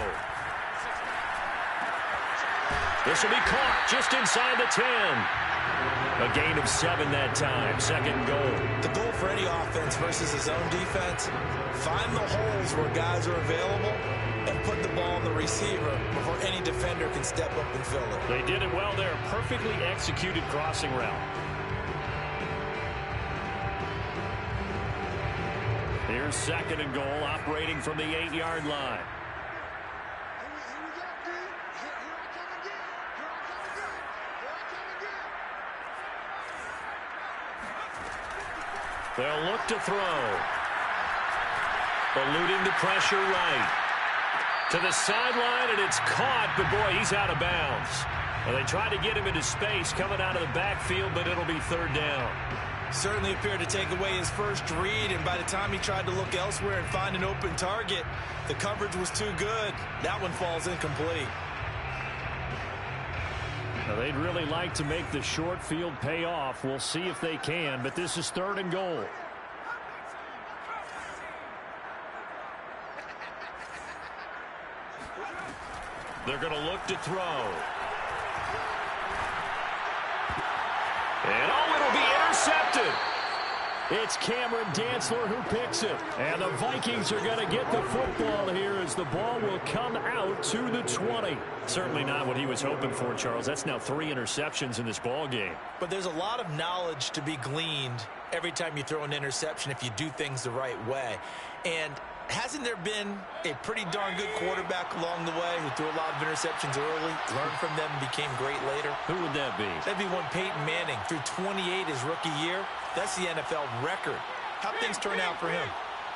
This will be caught just inside the 10. A gain of 7 that time. 2nd goal. The goal for any offense versus his own defense, find the holes where guys are available and put the ball on the receiver before any defender can step up and fill it. They did it well there. Perfectly executed crossing route. Here's 2nd and goal, operating from the 8-yard line. They'll look to throw. Eluding the pressure right. To the sideline, and it's caught, but boy, he's out of bounds. Well, they tried to get him into space coming out of the backfield, but it'll be 3rd down. Certainly appeared to take away his first read, and by the time he tried to look elsewhere and find an open target, the coverage was too good. That one falls incomplete. Now, they'd really like to make the short field pay off. We'll see if they can, but this is 3rd and goal. They're going to look to throw. And oh, it'll be intercepted. It's Cameron Dantzler who picks it. And the Vikings are going to get the football here as the ball will come out to the 20. Certainly not what he was hoping for, Charles. That's now 3 interceptions in this ball game. But there's a lot of knowledge to be gleaned every time you throw an interception if you do things the right way. And hasn't there been a pretty darn good quarterback along the way who threw a lot of interceptions early, learned from them, and became great later? Who would that be? That'd be one Peyton Manning. Threw 28 his rookie year. That's the NFL record. How'd things turn out for him?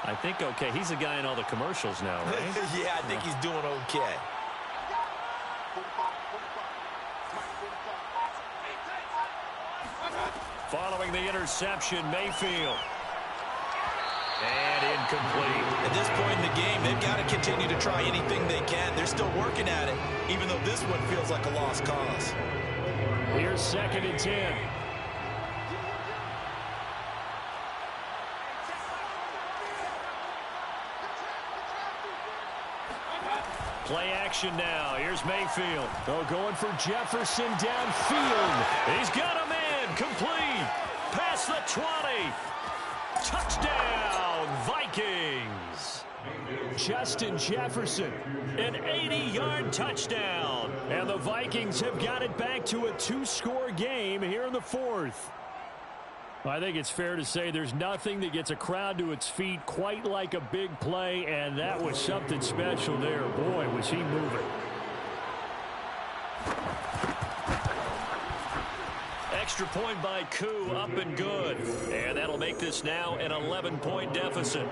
I think okay. He's a guy in all the commercials now, right? Yeah, I think he's doing okay. Following the interception, Mayfield. And incomplete. At this point in the game, they've got to continue to try anything they can. They're still working at it, even though this one feels like a lost cause. Here's 2nd and 10. Play action now. Here's Mayfield. Oh, going for Jefferson downfield. He's got a man. Complete. Past the 20. Touchdown, Vikings. Justin Jefferson, an 80-yard touchdown. And the Vikings have got it back to a 2-score game here in the 4th. I think it's fair to say there's nothing that gets a crowd to its feet quite like a big play, and that was something special there. Boy, was he moving. Extra point by Koo, up and good. And that'll make this now an 11-point deficit.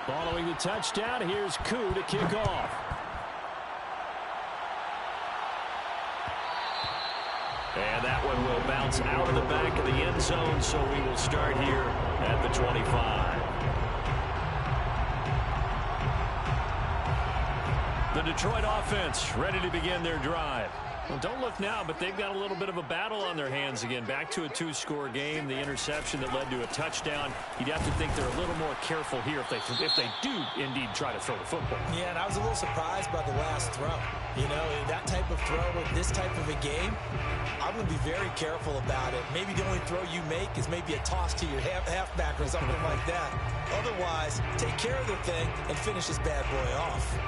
Following the touchdown, here's Koo to kick off. And that one will bounce out of the back of the end zone, so we will start here at the 25. The Detroit offense ready to begin their drive. Well, don't look now, but they've got a little bit of a battle on their hands again. Back to a 2-score game. The interception that led to a touchdown. You'd have to think they're a little more careful here if they do indeed try to throw the football. Yeah, and I was a little surprised by the last throw. You know, that type of throw in this type of a game, I'm going to be very careful about it. Maybe the only throw you make is maybe a toss to your halfback or something like that. Otherwise, take care of the thing and finish this bad boy off.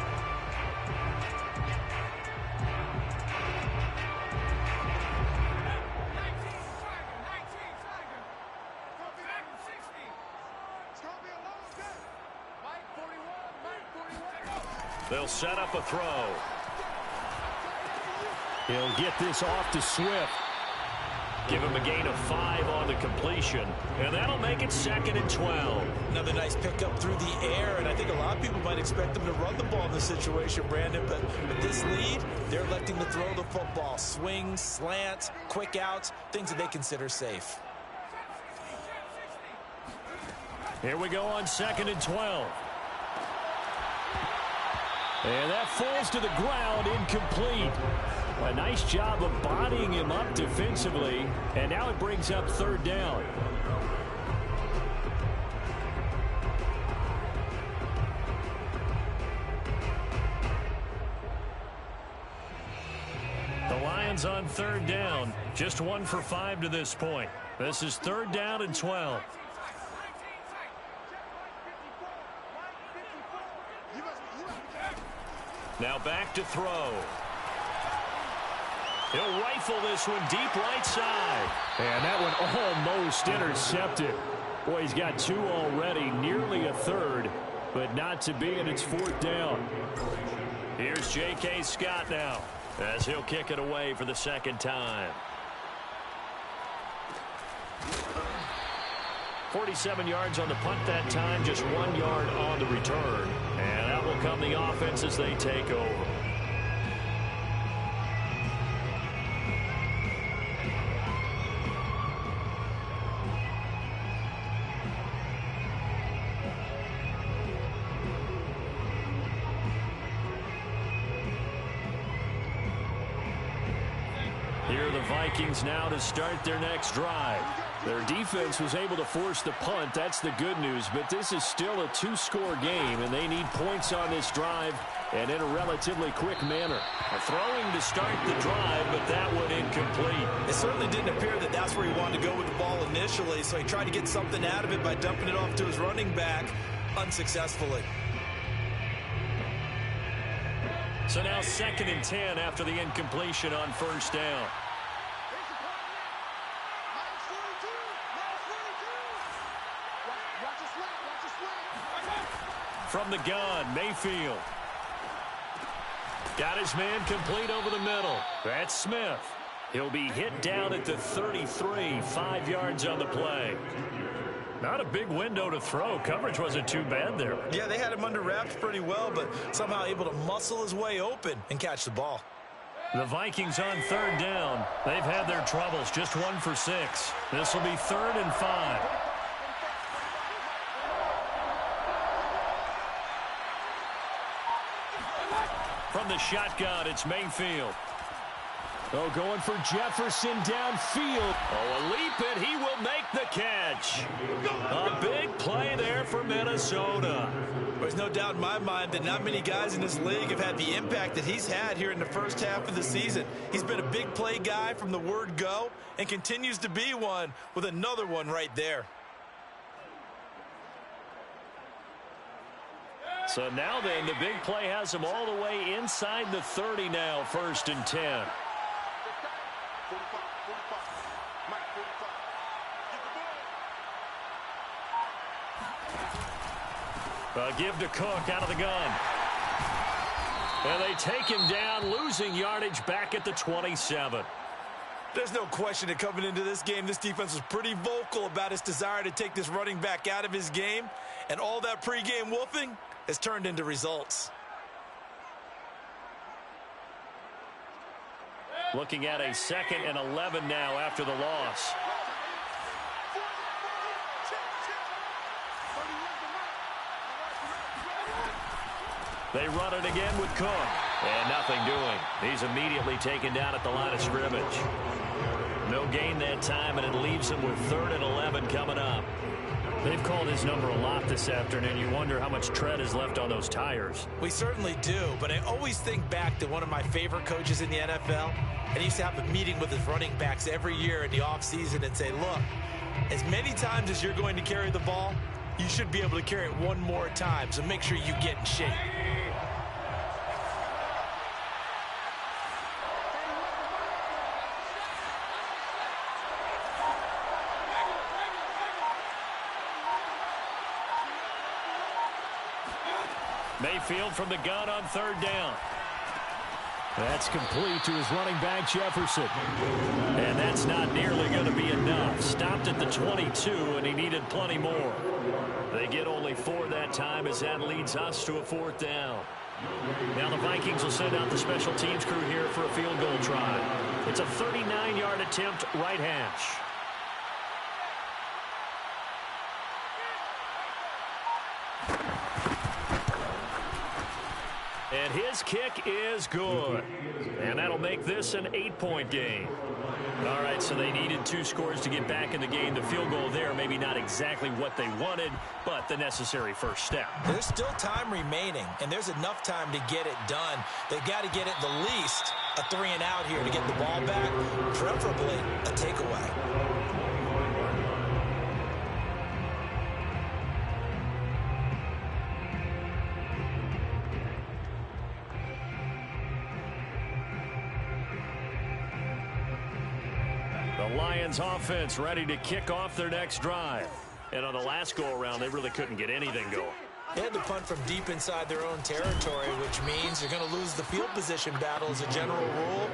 They'll set up a throw. He'll get this off to Swift. Give him a gain of 5 on the completion. And that'll make it 2nd and 12. Another nice pickup through the air, and I think a lot of people might expect them to run the ball in this situation, Brandon, but with this lead, they're electing to throw the football. Swings, slants, quick outs, things that they consider safe. Here we go on 2nd and 12. And that falls to the ground, incomplete. A nice job of bodying him up defensively, and now it brings up 3rd down. The Lions on 3rd down. Just 1 for 5 to this point. This is 3rd down and 12. Now back to throw. He'll rifle this one deep right side. And that one almost intercepted. Boy, he's got 2 already, nearly a 3rd, but not to be, and it's 4th down. Here's J.K. Scott now, as he'll kick it away for the 2nd time. 47 yards on the punt that time, just 1 yard on the return. And out will come the offense as they take over. Here are the Vikings now to start their next drive. Their defense was able to force the punt. That's the good news. But this is still a two-score game, and they need points on this drive and in a relatively quick manner. A throwing to start the drive, but that one incomplete. It certainly didn't appear that that's where he wanted to go with the ball initially, so he tried to get something out of it by dumping it off to his running back unsuccessfully. So now 2nd and 10 after the incompletion on first down. From the gun, Mayfield. Got his man complete over the middle. That's Smith. He'll be hit down at the 33, 5 yards on the play. Not a big window to throw. Coverage wasn't too bad there. Yeah, they had him under wraps pretty well, but somehow able to muscle his way open and catch the ball. The Vikings on 3rd down. They've had their troubles, just 1 for 6. This will be 3rd and 5. From the shotgun, it's Mayfield. Oh, going for Jefferson downfield. Oh, a leap, and he will make the catch. A big play there for Minnesota. There's no doubt in my mind that not many guys in this league have had the impact that he's had here in the first half of the season. He's been a big play guy from the word go and continues to be one with another one right there. So now then, the big play has him all the way inside the 30 now, 1st and 10. Give to Cook out of the gun. And they take him down, losing yardage back at the 27. There's no question that coming into this game, this defense was pretty vocal about its desire to take this running back out of his game. And all that pregame wolfing has turned into results. Looking at a 2nd and 11 now after the loss. They run it again with Cook. And nothing doing. He's immediately taken down at the line of scrimmage. No gain that time, and it leaves him with 3rd and 11 coming up. They've called his number a lot this afternoon. You wonder how much tread is left on those tires. We certainly do, but I always think back to one of my favorite coaches in the NFL. And he used to have a meeting with his running backs every year in the offseason and say, look, as many times as you're going to carry the ball, you should be able to carry it one more time, so make sure you get in shape. Mayfield from the gun on 3rd down. That's complete to his running back, Jefferson. And that's not nearly going to be enough. Stopped at the 22, and he needed plenty more. They get only 4 that time, as that leads us to a 4th down. Now the Vikings will send out the special teams crew here for a field goal try. It's a 39-yard attempt, right hash. And his kick is good. And that'll make this an 8-point game. All right, so they needed 2 scores to get back in the game. The field goal there, maybe not exactly what they wanted, but the necessary first step. There's still time remaining, and there's enough time to get it done. They've got to get it the least a 3 and out here to get the ball back, preferably a takeaway. Lions offense ready to kick off their next drive. And on the last go-around, they really couldn't get anything going. They had to punt from deep inside their own territory, which means you're going to lose the field position battle as a general rule.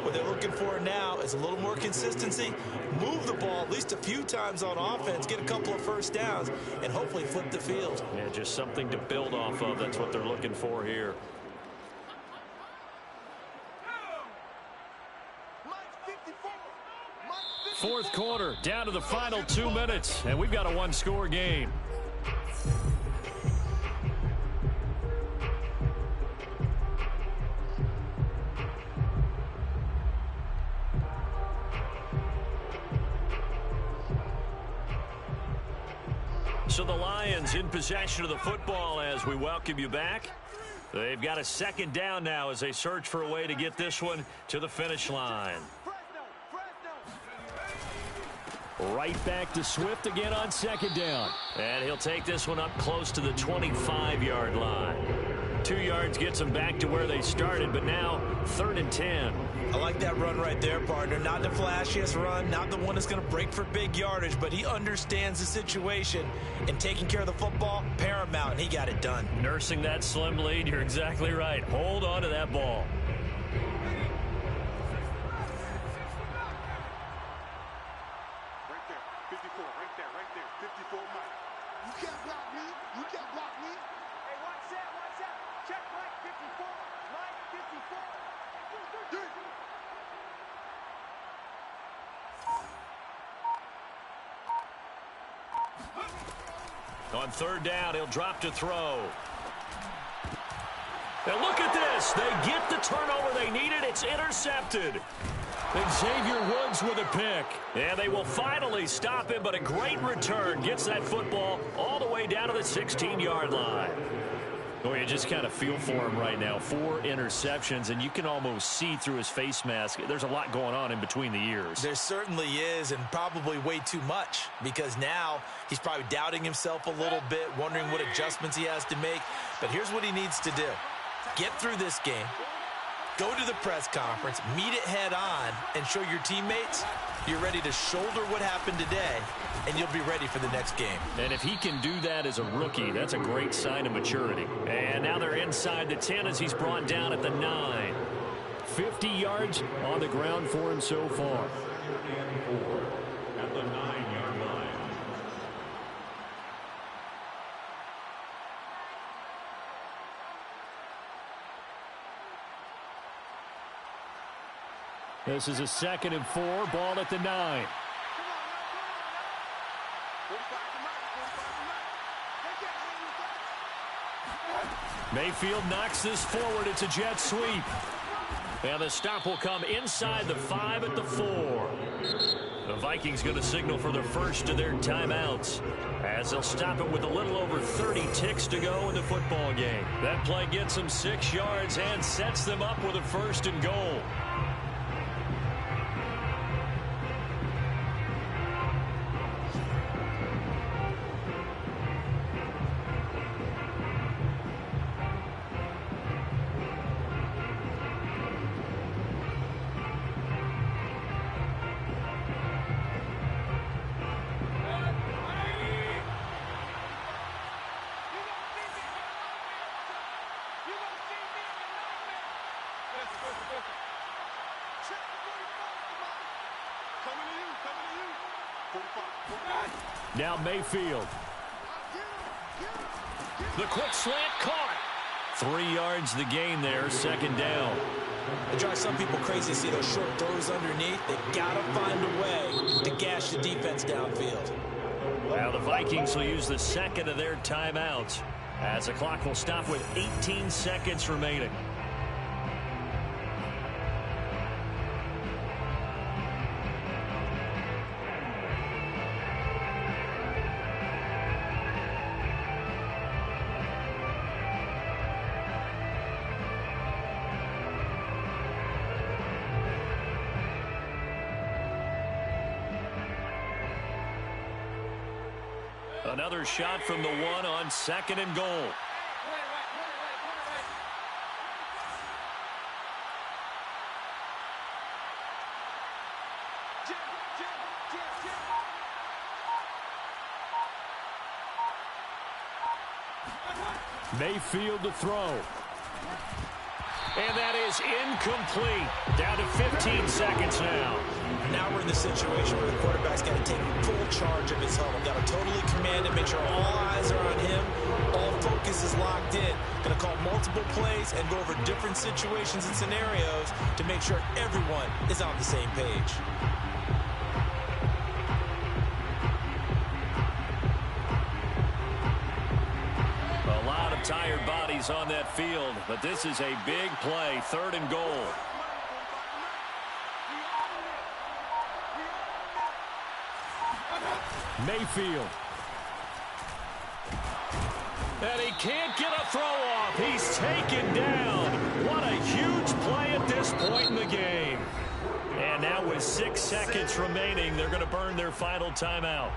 What they're looking for now is a little more consistency, move the ball at least a few times on offense, get a couple of first downs, and hopefully flip the field. Yeah, just something to build off of. That's what they're looking for here. Fourth quarter, down to the final 2 minutes, and we've got a 1-score game. So the Lions in possession of the football as we welcome you back. They've got a second down now as they search for a way to get this one to the finish line. Right back to Swift again on second down. And he'll take this one up close to the 25-yard line. 2 yards gets them back to where they started, but now 3rd and 10. I like that run right there, partner. Not the flashiest run, not the one that's going to break for big yardage, but he understands the situation, and taking care of the football, paramount, and he got it done. Nursing that slim lead, you're exactly right. Hold on to that ball. Right there, 54, right there, 54 Mike. You can't block me, you can't block me. Hey, watch that, check Mike 54, Mike 54. On 3rd down, he'll drop to throw. And look at this. They get the turnover they needed. It's intercepted. Xavier Woods with a pick. And they will finally stop him, but a great return. Gets that football all the way down to the 16-yard line. Boy, you just kind of feel for him right now. 4 interceptions, and you can almost see through his face mask. There's a lot going on in between the ears. There certainly is, and probably way too much, because now he's probably doubting himself a little bit, wondering what adjustments he has to make. But here's what he needs to do. Get through this game, go to the press conference, meet it head on, and show your teammates you're ready to shoulder what happened today, and you'll be ready for the next game. And if he can do that as a rookie, that's a great sign of maturity. And now they're inside the 10 as he's brought down at the 9. 50 yards on the ground for him so far. At the 9-yard line. This is a 2nd and 4, ball at the 9. Mayfield knocks this forward. It's a jet sweep. And the stop will come inside the 5 at the 4. The Vikings going to signal for the first of their timeouts as they'll stop it with a little over 30 ticks to go in the football game. That play gets them 6 yards and sets them up with a 1st and goal. Now Mayfield. The quick slant caught. 3 yards the gain there, 2nd down. It drives some people crazy to see those short throws underneath. They've got to find a way to gash the defense downfield. Now the Vikings will use the 2nd of their timeouts as the clock will stop with 18 seconds remaining. Another shot from the 1 on 2nd and goal. Mayfield to throw. And that is incomplete. Down to 15 seconds now. Now we're in the situation where the quarterback's got to take full charge of his huddle. Got to totally command it, make sure all eyes are on him. All focus is locked in. Going to call multiple plays and go over different situations and scenarios to make sure everyone is on the same page. A lot of tired bodies on that field, but this is a big play, 3rd and goal. Mayfield. And he can't get a throw off. He's taken down. What a huge play at this point in the game. And now with 6 seconds remaining, they're going to burn their final timeout.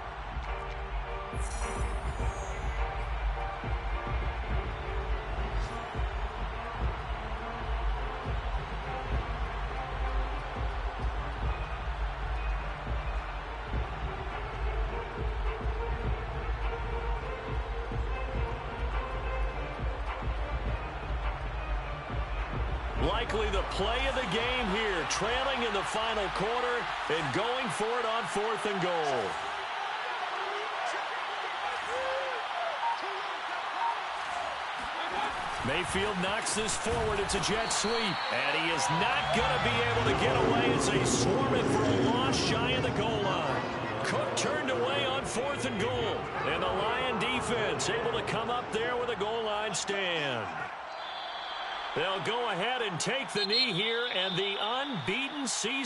Likely the play of the game here, trailing in the final quarter and going for it on 4th and goal. Mayfield knocks this forward. It's a jet sweep. And he is not going to be able to get away as they swarm it for a loss shy of the goal line. Cook turned away on 4th and goal. And the Lion defense able to come up there with a goal line stand. They'll go ahead and take the knee here, and the unbeaten season